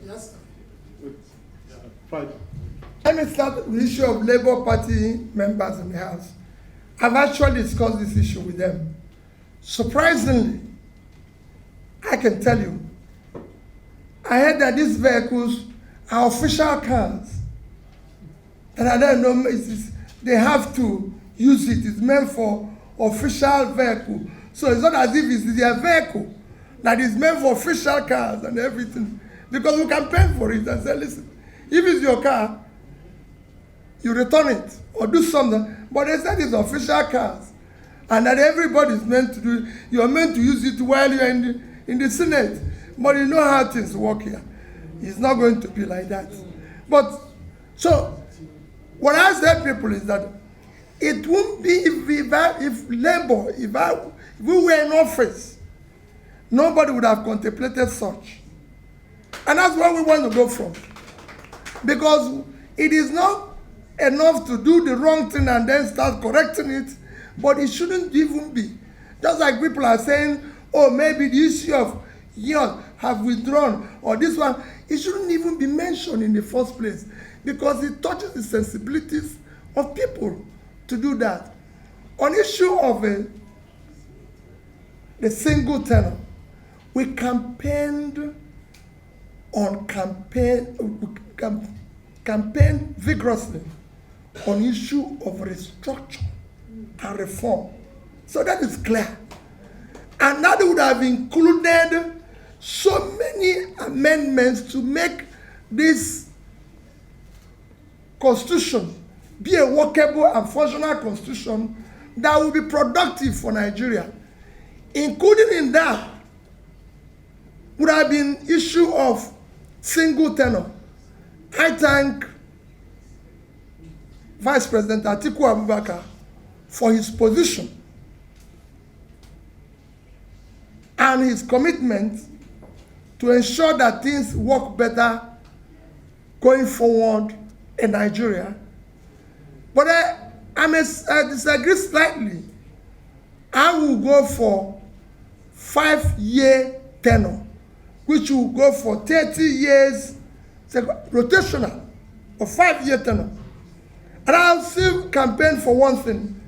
Yes, sir. Friday. Let me start with the issue of Labour Party members in the House. I've actually discussed this issue with them. Surprisingly, I can tell you, I heard that these vehicles are official cars. And I don't know, they have to use it. It's meant for official vehicle. So it's not as if it's their vehicle that is meant for official cars and everything. Because we can pay for it and say, listen, if it's your car, you return it or do something. But they said it's official cars. And that everybody is meant to do it. You're meant to use it while you're in the Senate. But you know how things work here. It's not going to be like that. But, so, what I say people is that it won't be if Labour, if we were in office, nobody would have contemplated such. And that's where we want to go from. Because it is not enough to do the wrong thing and then start correcting it, but it shouldn't even be. Just like people are saying, oh, maybe the issue of years have withdrawn, or this one, it shouldn't even be mentioned in the first place, because it touches the sensibilities of people to do that. On issue of the single tenor, we campaigned vigorously on issue of restructure and reform. So that is clear. And that would have included so many amendments to make this constitution be a workable and functional constitution that will be productive for Nigeria. Including in that would have been issue of single tenor. I thank Vice President Atiku Abubakar for his position and his commitment to ensure that things work better going forward in Nigeria. But I disagree slightly. I will go for 5-year tenure, which will go for 30 years, rotational, or 5-year tenure. And I'll still campaign for one thing.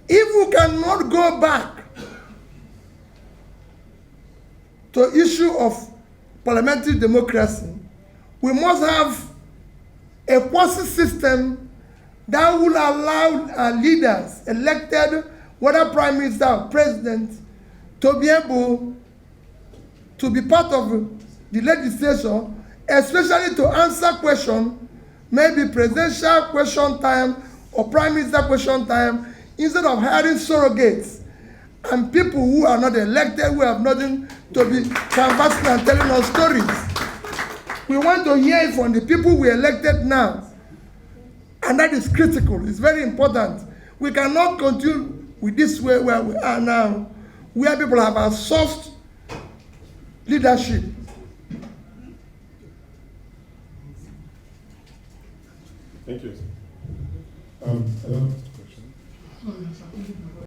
If we cannot go back to issue of parliamentary democracy, we must have a quasi system that will allow our leaders elected, whether prime minister or president, to be able to be part of the legislation, especially to answer questions, maybe presidential question time or prime minister question time, instead of hiring surrogates and people who are not elected, who have nothing to be canvassing and telling us stories. We want to hear it from the people we elected now. And that is critical. It's very important. We cannot continue with this way where we are now, where people have outsourced leadership. Thank you. Hello.